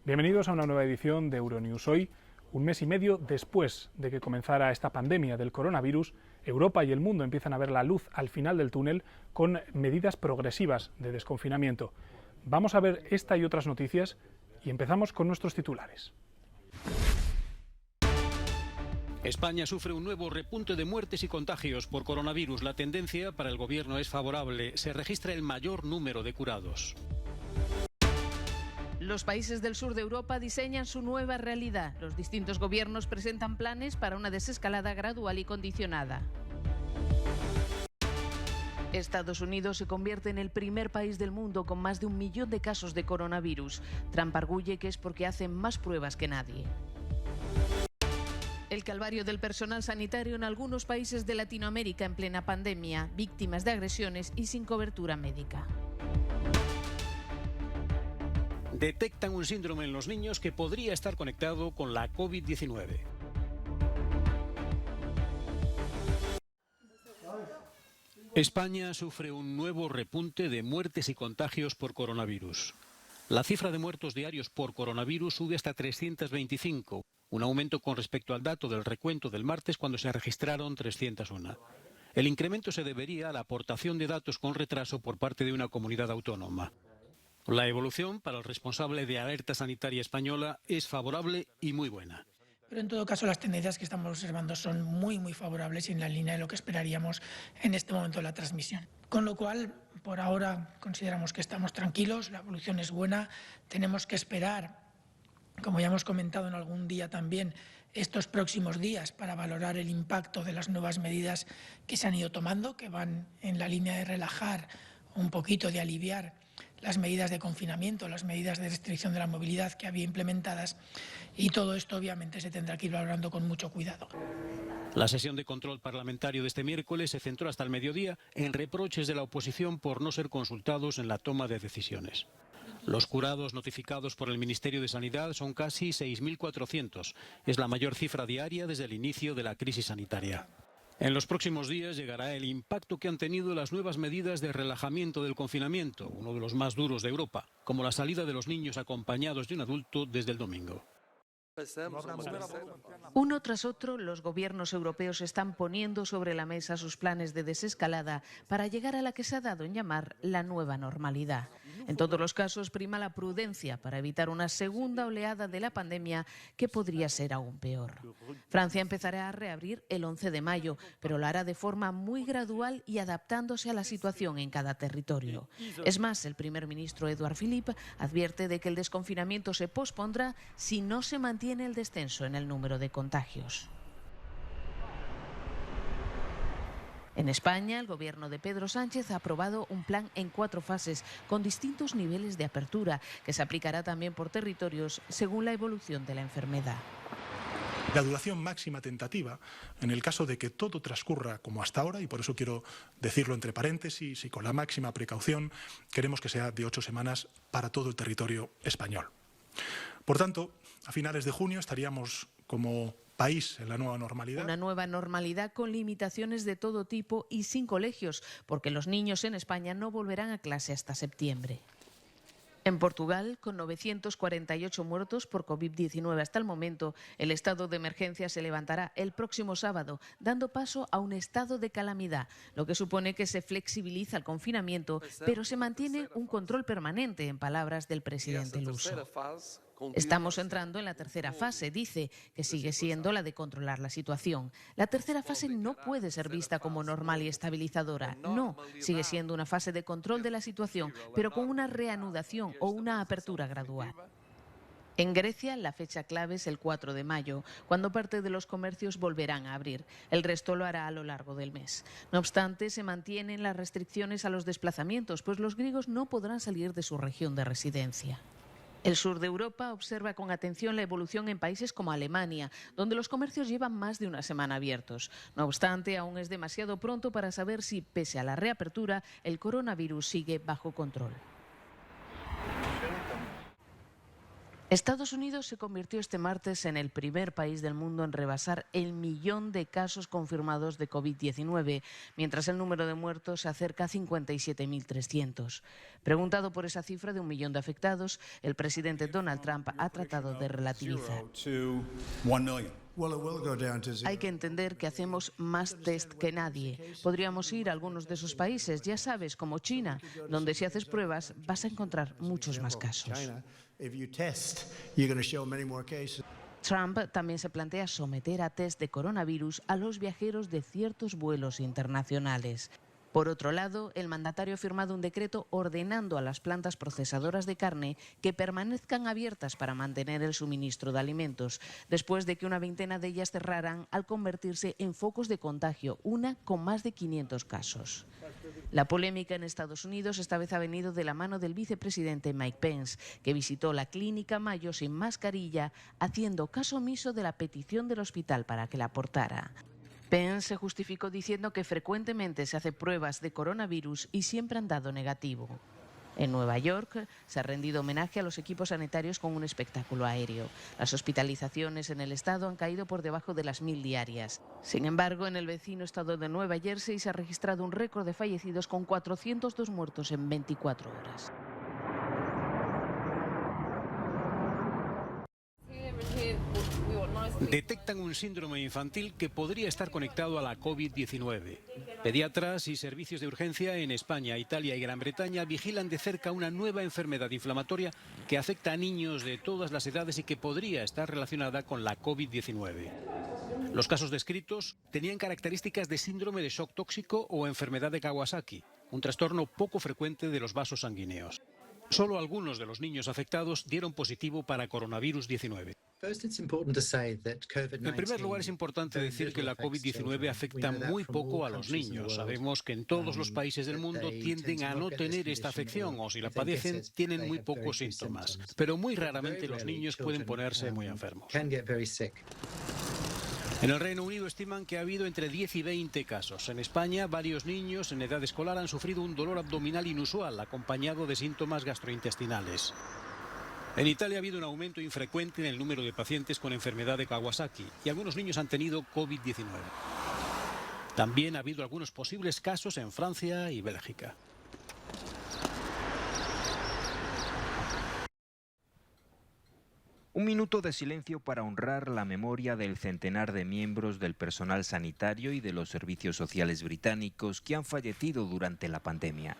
Bienvenidos a una nueva edición de Euronews. Hoy, un mes y medio después de que comenzara esta pandemia del coronavirus, Europa y el mundo empiezan a ver la luz al final del túnel con medidas progresivas de desconfinamiento. Vamos a ver esta y otras noticias y empezamos con nuestros titulares. España sufre un nuevo repunte de muertes y contagios por coronavirus. La tendencia para el gobierno es favorable. Se registra el mayor número de curados. Los países del sur de Europa diseñan su nueva realidad. Los distintos gobiernos presentan planes para una desescalada gradual y condicionada. Estados Unidos se convierte en el primer país del mundo con más de 1 millón de casos de coronavirus. Trump arguye que es porque hacen más pruebas que nadie. El calvario del personal sanitario en algunos países de Latinoamérica en plena pandemia, víctimas de agresiones y sin cobertura médica. Detectan un síndrome en los niños que podría estar conectado con la COVID-19. España sufre un nuevo repunte de muertes y contagios por coronavirus. La cifra de muertos diarios por coronavirus sube hasta 325, un aumento con respecto al dato del recuento del martes cuando se registraron 301. El incremento se debería a la aportación de datos con retraso por parte de una comunidad autónoma. La evolución para el responsable de Alerta Sanitaria Española es favorable y muy buena. Pero en todo caso las tendencias que estamos observando son muy favorables y en la línea de lo que esperaríamos en este momento de la transmisión. Con lo cual, por ahora consideramos que estamos tranquilos, la evolución es buena, tenemos que esperar, como ya hemos comentado en algún día también, estos próximos días para valorar el impacto de las nuevas medidas que se han ido tomando, que van en la línea de relajar un poquito, de aliviar las medidas de confinamiento, las medidas de restricción de la movilidad que había implementadas, y todo esto obviamente se tendrá que ir valorando con mucho cuidado. La sesión de control parlamentario de este miércoles se centró hasta el mediodía en reproches de la oposición por no ser consultados en la toma de decisiones. Los curados notificados por el Ministerio de Sanidad son casi 6.400. Es la mayor cifra diaria desde el inicio de la crisis sanitaria. En los próximos días llegará el impacto que han tenido las nuevas medidas de relajamiento del confinamiento, uno de los más duros de Europa, como la salida de los niños acompañados de un adulto desde el domingo. Uno tras otro, los gobiernos europeos están poniendo sobre la mesa sus planes de desescalada para llegar a la que se ha dado en llamar la nueva normalidad. En todos los casos prima la prudencia para evitar una segunda oleada de la pandemia que podría ser aún peor. Francia empezará a reabrir el 11 de mayo, pero lo hará de forma muy gradual y adaptándose a la situación en cada territorio. Es más, el primer ministro Édouard Philippe advierte de que el desconfinamiento se pospondrá si no se mantiene el descenso en el número de contagios. En España, el gobierno de Pedro Sánchez ha aprobado un plan en 4 fases con distintos niveles de apertura que se aplicará también por territorios según la evolución de la enfermedad. La duración máxima tentativa, en el caso de que todo transcurra como hasta ahora, y por eso quiero decirlo entre paréntesis y con la máxima precaución, queremos que sea de 8 semanas para todo el territorio español. Por tanto, a finales de junio estaríamos como país en la nueva normalidad. Una nueva normalidad con limitaciones de todo tipo y sin colegios, porque los niños en España no volverán a clase hasta septiembre. En Portugal, con 948 muertos por COVID-19 hasta el momento, el estado de emergencia se levantará el próximo sábado, dando paso a un estado de calamidad, lo que supone que se flexibiliza el confinamiento, pero se mantiene un control permanente, en palabras del presidente luso. Estamos entrando en la tercera fase, dice, que sigue siendo la de controlar la situación. La tercera fase no puede ser vista como normal y estabilizadora. No, sigue siendo una fase de control de la situación, pero con una reanudación o una apertura gradual. En Grecia, la fecha clave es el 4 de mayo, cuando parte de los comercios volverán a abrir. El resto lo hará a lo largo del mes. No obstante, se mantienen las restricciones a los desplazamientos, pues los griegos no podrán salir de su región de residencia. El sur de Europa observa con atención la evolución en países como Alemania, donde los comercios llevan más de una semana abiertos. No obstante, aún es demasiado pronto para saber si, pese a la reapertura, el coronavirus sigue bajo control. Estados Unidos se convirtió este martes en el primer país del mundo en rebasar el 1.000.000 de casos confirmados de COVID-19, mientras el número de muertos se acerca a 57.300. Preguntado por esa cifra de 1.000.000 de afectados, el presidente Donald Trump ha tratado de relativizar. Hay que entender que hacemos más test que nadie. Podríamos ir a algunos de esos países, ya sabes, como China, donde si haces pruebas vas a encontrar muchos más casos. Trump también se plantea someter a test de coronavirus a los viajeros de ciertos vuelos internacionales. Por otro lado, el mandatario ha firmado un decreto ordenando a las plantas procesadoras de carne que permanezcan abiertas para mantener el suministro de alimentos, después de que una veintena de ellas cerraran al convertirse en focos de contagio, una con más de 500 casos. La polémica en Estados Unidos esta vez ha venido de la mano del vicepresidente Mike Pence, que visitó la clínica Mayo sin mascarilla, haciendo caso omiso de la petición del hospital para que la aportara. Pence se justificó diciendo que frecuentemente se hace pruebas de coronavirus y siempre han dado negativo. En Nueva York se ha rendido homenaje a los equipos sanitarios con un espectáculo aéreo. Las hospitalizaciones en el estado han caído por debajo de las 1.000 diarias. Sin embargo, en el vecino estado de Nueva Jersey se ha registrado un récord de fallecidos con 402 muertos en 24 horas. Detectan un síndrome infantil que podría estar conectado a la COVID-19. Pediatras y servicios de urgencia en España, Italia y Gran Bretaña vigilan de cerca una nueva enfermedad inflamatoria que afecta a niños de todas las edades y que podría estar relacionada con la COVID-19. Los casos descritos tenían características de síndrome de shock tóxico o enfermedad de Kawasaki, un trastorno poco frecuente de los vasos sanguíneos. Solo algunos de los niños afectados dieron positivo para coronavirus 19. En primer lugar, es importante decir que la COVID-19 afecta muy poco a los niños. Sabemos que en todos los países del mundo tienden a no tener esta afección o si la padecen tienen muy pocos síntomas. Pero muy raramente los niños pueden ponerse muy enfermos. En el Reino Unido estiman que ha habido entre 10 y 20 casos. En España, varios niños en edad escolar han sufrido un dolor abdominal inusual acompañado de síntomas gastrointestinales. En Italia ha habido un aumento infrecuente en el número de pacientes con enfermedad de Kawasaki y algunos niños han tenido COVID-19. También ha habido algunos posibles casos en Francia y Bélgica. Un minuto de silencio para honrar la memoria del centenar de miembros del personal sanitario y de los servicios sociales británicos que han fallecido durante la pandemia.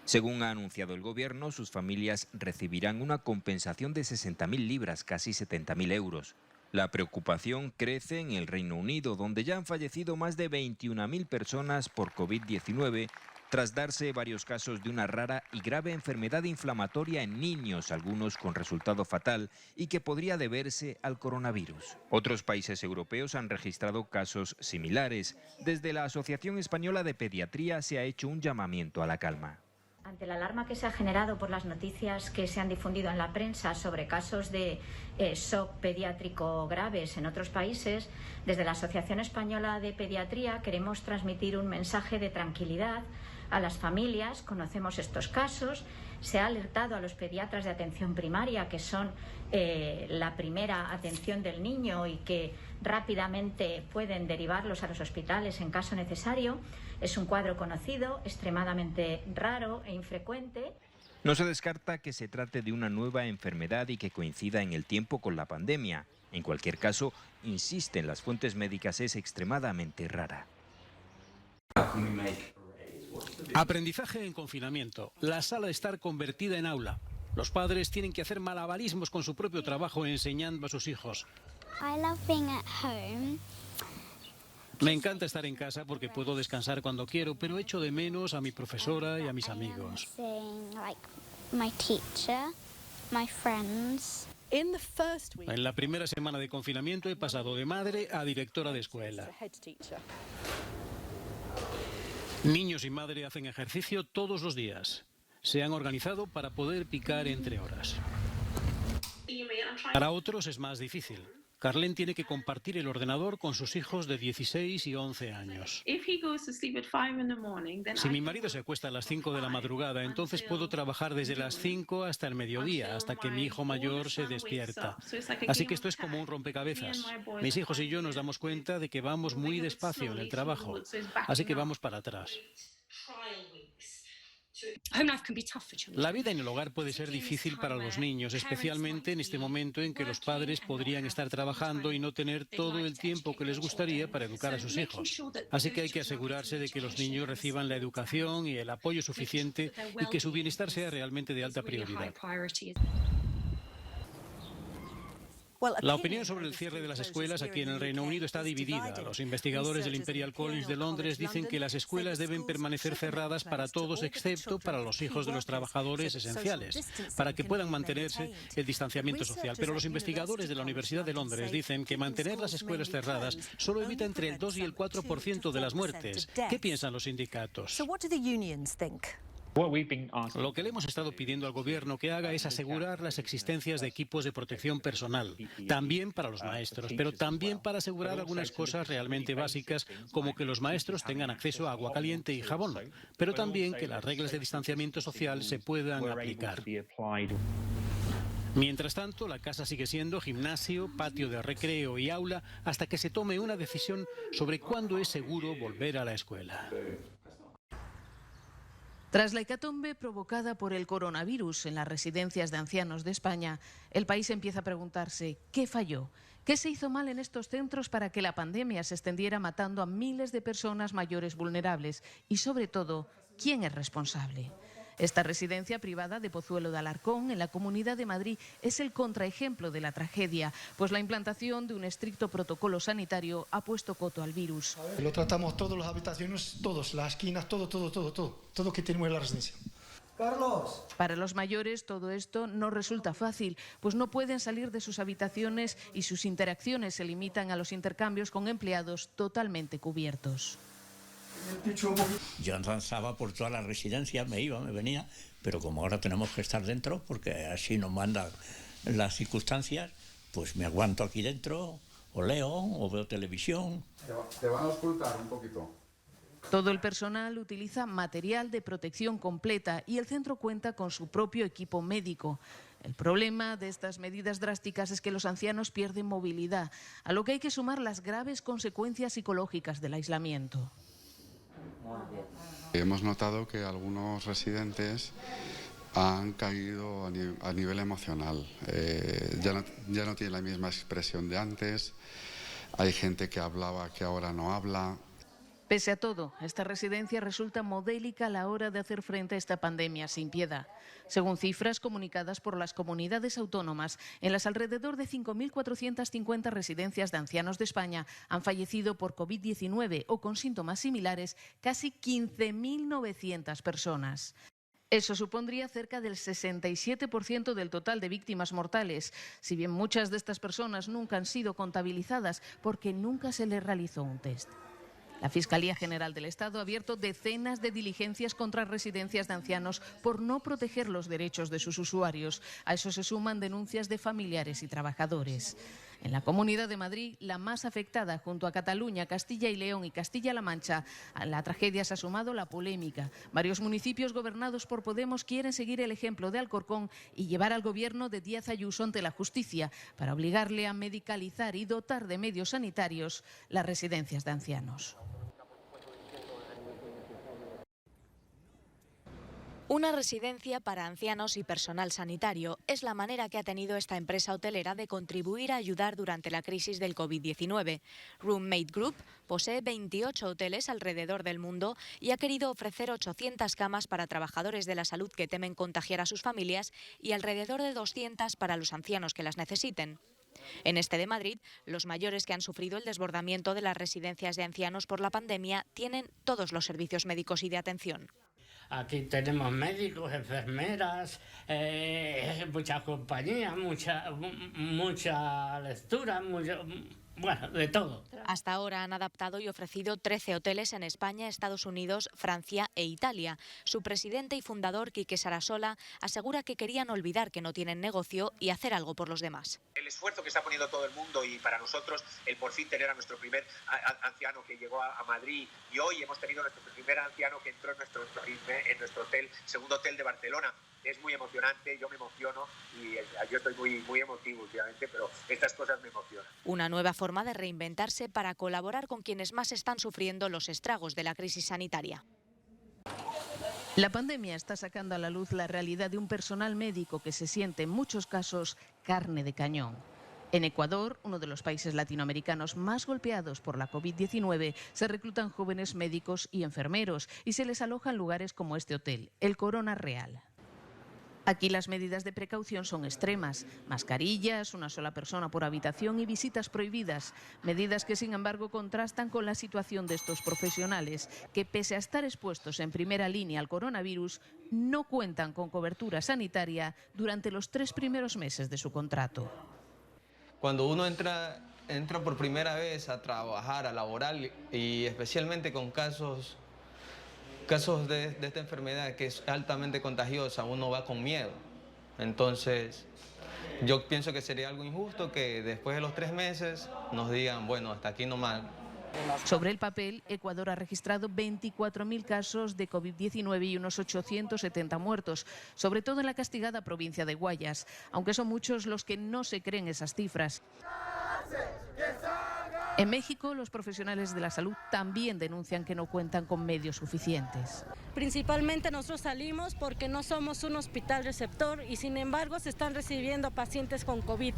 Según ha anunciado el gobierno, sus familias recibirán una compensación de 60.000 libras, casi 70.000 euros. La preocupación crece en el Reino Unido, donde ya han fallecido más de 21.000 personas por COVID-19, tras darse varios casos de una rara y grave enfermedad inflamatoria en niños, algunos con resultado fatal, y que podría deberse al coronavirus. Otros países europeos han registrado casos similares. Desde la Asociación Española de Pediatría se ha hecho un llamamiento a la calma. Ante la alarma que se ha generado por las noticias que se han difundido en la prensa sobre casos de shock pediátrico graves en otros países, desde la Asociación Española de Pediatría queremos transmitir un mensaje de tranquilidad a las familias. Conocemos estos casos, se ha alertado a los pediatras de atención primaria, que son la primera atención del niño y que rápidamente pueden derivarlos a los hospitales en caso necesario. Es un cuadro conocido, extremadamente raro e infrecuente. No se descarta que se trate de una nueva enfermedad y que coincida en el tiempo con la pandemia. En cualquier caso, insisten las fuentes médicas, es extremadamente rara. Aprendizaje en confinamiento. La sala de estar convertida en aula. Los padres tienen que hacer malabarismos con su propio trabajo enseñando a sus hijos. I love being at home. Me encanta estar en casa porque puedo descansar cuando quiero, pero echo de menos a mi profesora y a mis amigos. En la primera semana de confinamiento he pasado de madre a directora de escuela. Niños y madre hacen ejercicio todos los días. Se han organizado para poder picar entre horas. Para otros es más difícil. Carlén tiene que compartir el ordenador con sus hijos de 16 y 11 años. Si mi marido se acuesta a las 5 de la madrugada, entonces puedo trabajar desde las 5 hasta el mediodía, hasta que mi hijo mayor se despierta. Así que esto es como un rompecabezas. Mis hijos y yo nos damos cuenta de que vamos muy despacio en el trabajo, así que vamos para atrás. La vida en el hogar puede ser difícil para los niños, especialmente en este momento en que los padres podrían estar trabajando y no tener todo el tiempo que les gustaría para educar a sus hijos. Así que hay que asegurarse de que los niños reciban la educación y el apoyo suficiente y que su bienestar sea realmente de alta prioridad. La opinión sobre el cierre de las escuelas aquí en el Reino Unido está dividida. Los investigadores del Imperial College de Londres dicen que las escuelas deben permanecer cerradas para todos excepto para los hijos de los trabajadores esenciales, para que puedan mantenerse el distanciamiento social. Pero los investigadores de la Universidad de Londres dicen que mantener las escuelas cerradas solo evita entre el 2 y el 4% de las muertes. ¿Qué piensan los sindicatos? Lo que le hemos estado pidiendo al gobierno que haga es asegurar las existencias de equipos de protección personal, también para los maestros, pero también para asegurar algunas cosas realmente básicas, como que los maestros tengan acceso a agua caliente y jabón, pero también que las reglas de distanciamiento social se puedan aplicar. Mientras tanto, la casa sigue siendo gimnasio, patio de recreo y aula hasta que se tome una decisión sobre cuándo es seguro volver a la escuela. Tras la hecatombe provocada por el coronavirus en las residencias de ancianos de España, el país empieza a preguntarse ¿qué falló? ¿Qué se hizo mal en estos centros para que la pandemia se extendiera matando a miles de personas mayores vulnerables? Y sobre todo, ¿quién es responsable? Esta residencia privada de Pozuelo de Alarcón, en la Comunidad de Madrid, es el contraejemplo de la tragedia, pues la implantación de un estricto protocolo sanitario ha puesto coto al virus. Lo tratamos todas las habitaciones, todas las esquinas, todo que tenemos en la residencia. Carlos. Para los mayores todo esto no resulta fácil, pues no pueden salir de sus habitaciones y sus interacciones se limitan a los intercambios con empleados totalmente cubiertos. Yo avanzaba por toda la residencia, me iba, me venía, pero como ahora tenemos que estar dentro, porque así nos mandan las circunstancias, pues me aguanto aquí dentro, o leo, o veo televisión. Te van a ocultar un poquito. Todo el personal utiliza material de protección completa y el centro cuenta con su propio equipo médico. El problema de estas medidas drásticas es que los ancianos pierden movilidad, a lo que hay que sumar las graves consecuencias psicológicas del aislamiento. Hemos notado que algunos residentes han caído a nivel emocional. Ya no tienen la misma expresión de antes. Hay gente que hablaba que ahora no habla. Pese a todo, esta residencia resulta modélica a la hora de hacer frente a esta pandemia sin piedad. Según cifras comunicadas por las comunidades autónomas, en las alrededor de 5.450 residencias de ancianos de España han fallecido por COVID-19 o con síntomas similares casi 15.900 personas. Eso supondría cerca del 67% del total de víctimas mortales, si bien muchas de estas personas nunca han sido contabilizadas porque nunca se les realizó un test. La Fiscalía General del Estado ha abierto decenas de diligencias contra residencias de ancianos por no proteger los derechos de sus usuarios. A eso se suman denuncias de familiares y trabajadores. En la Comunidad de Madrid, la más afectada, junto a Cataluña, Castilla y León y Castilla-La Mancha, a la tragedia se ha sumado la polémica. Varios municipios gobernados por Podemos quieren seguir el ejemplo de Alcorcón y llevar al gobierno de Díaz Ayuso ante la justicia para obligarle a medicalizar y dotar de medios sanitarios las residencias de ancianos. Una residencia para ancianos y personal sanitario es la manera que ha tenido esta empresa hotelera de contribuir a ayudar durante la crisis del COVID-19. Roommate Group posee 28 hoteles alrededor del mundo y ha querido ofrecer 800 camas para trabajadores de la salud que temen contagiar a sus familias y alrededor de 200 para los ancianos que las necesiten. En este de Madrid, los mayores que han sufrido el desbordamiento de las residencias de ancianos por la pandemia tienen todos los servicios médicos y de atención. Aquí tenemos médicos, enfermeras, mucha compañía, mucha lectura, bueno, de todo. Hasta ahora han adaptado y ofrecido 13 hoteles en España, Estados Unidos, Francia e Italia. Su presidente y fundador, Quique Sarasola, asegura que querían olvidar que no tienen negocio y hacer algo por los demás. El esfuerzo que está poniendo todo el mundo y para nosotros el por fin tener a nuestro primer anciano que llegó a Madrid, y hoy hemos tenido nuestro primer anciano que entró en nuestro hotel, segundo hotel de Barcelona. Es muy emocionante, yo me emociono y yo estoy muy emotivo últimamente, pero estas cosas me emocionan. Una nueva forma de reinventarse para colaborar con quienes más están sufriendo los estragos de la crisis sanitaria. La pandemia está sacando a la luz la realidad de un personal médico que se siente en muchos casos carne de cañón. En Ecuador, uno de los países latinoamericanos más golpeados por la COVID-19, se reclutan jóvenes médicos y enfermeros y se les aloja en lugares como este hotel, el Corona Real. Aquí las medidas de precaución son extremas. Mascarillas, una sola persona por habitación y visitas prohibidas. Medidas que, sin embargo, contrastan con la situación de estos profesionales, que pese a estar expuestos en primera línea al coronavirus, no cuentan con cobertura sanitaria durante los 3 primeros meses de su contrato. Cuando uno entra por primera vez a trabajar, a laborar, y especialmente con casos de esta enfermedad que es altamente contagiosa, uno va con miedo. Entonces, yo pienso que sería algo injusto que después de los 3 meses nos digan, bueno, hasta aquí nomás. Sobre el papel, Ecuador ha registrado 24.000 casos de COVID-19 y unos 870 muertos, sobre todo en la castigada provincia de Guayas, aunque son muchos los que no se creen esas cifras. En México, los profesionales de la salud también denuncian que no cuentan con medios suficientes. Principalmente nosotros salimos porque no somos un hospital receptor y sin embargo se están recibiendo pacientes con COVID.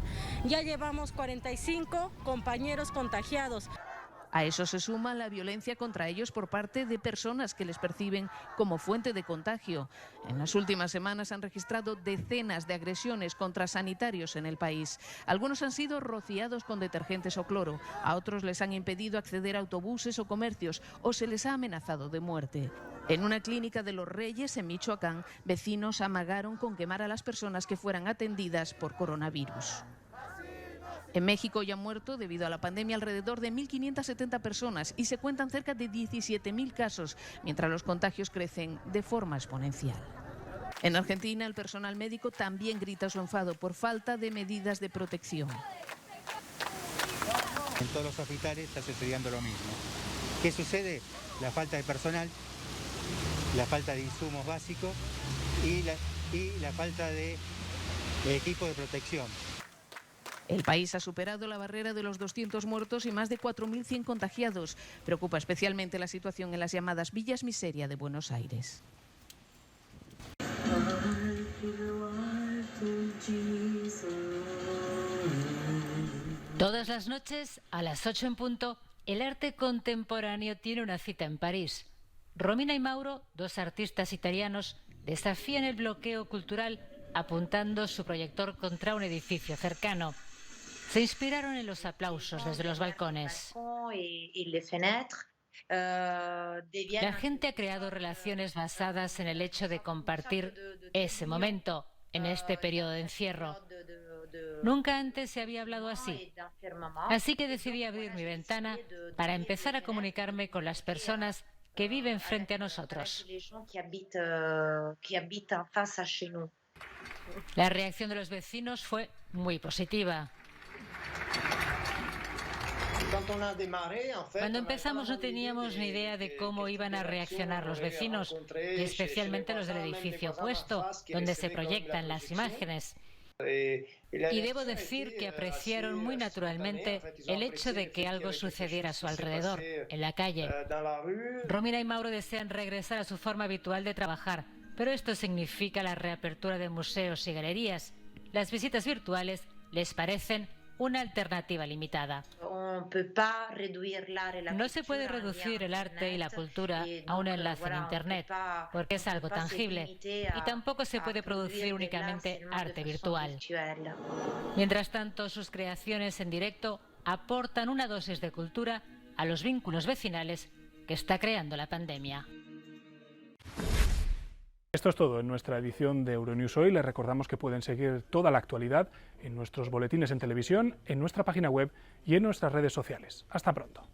Ya llevamos 45 compañeros contagiados. A eso se suma la violencia contra ellos por parte de personas que les perciben como fuente de contagio. En las últimas semanas han registrado decenas de agresiones contra sanitarios en el país. Algunos han sido rociados con detergentes o cloro, a otros les han impedido acceder a autobuses o comercios o se les ha amenazado de muerte. En una clínica de Los Reyes, en Michoacán, vecinos amagaron con quemar a las personas que fueran atendidas por coronavirus. En México ya han muerto debido a la pandemia alrededor de 1.570 personas y se cuentan cerca de 17.000 casos, mientras los contagios crecen de forma exponencial. En Argentina, el personal médico también grita su enfado por falta de medidas de protección. En todos los hospitales está sucediendo lo mismo. ¿Qué sucede? La falta de personal, la falta de insumos básicos y la falta de equipo de protección. El país ha superado la barrera de los 200 muertos y más de 4.100 contagiados. Preocupa especialmente la situación en las llamadas villas miseria de Buenos Aires. Todas las noches, a las 8 en punto, el arte contemporáneo tiene una cita en París. Romina y Mauro, 2 artistas italianos, desafían el bloqueo cultural apuntando su proyector contra un edificio cercano. Se inspiraron en los aplausos desde los balcones. La gente ha creado relaciones basadas en el hecho de compartir ese momento en este periodo de encierro. Nunca antes se había hablado así. Así que decidí abrir mi ventana para empezar a comunicarme con las personas que viven frente a nosotros. La reacción de los vecinos fue muy positiva. Cuando empezamos no teníamos ni idea de cómo iban a reaccionar los vecinos, y especialmente los del edificio opuesto, donde se proyectan las imágenes. Y debo decir que apreciaron muy naturalmente el hecho de que algo sucediera a su alrededor, en la calle. Romina y Mauro desean regresar a su forma habitual de trabajar, pero esto significa la reapertura de museos y galerías. Las visitas virtuales les parecen una alternativa limitada. No se puede reducir el arte y la cultura a un enlace en Internet, porque es algo tangible, y tampoco se puede producir únicamente arte virtual. Mientras tanto, sus creaciones en directo aportan una dosis de cultura a los vínculos vecinales que está creando la pandemia. Esto es todo en nuestra edición de Euronews Hoy. Les recordamos que pueden seguir toda la actualidad en nuestros boletines en televisión, en nuestra página web y en nuestras redes sociales. Hasta pronto.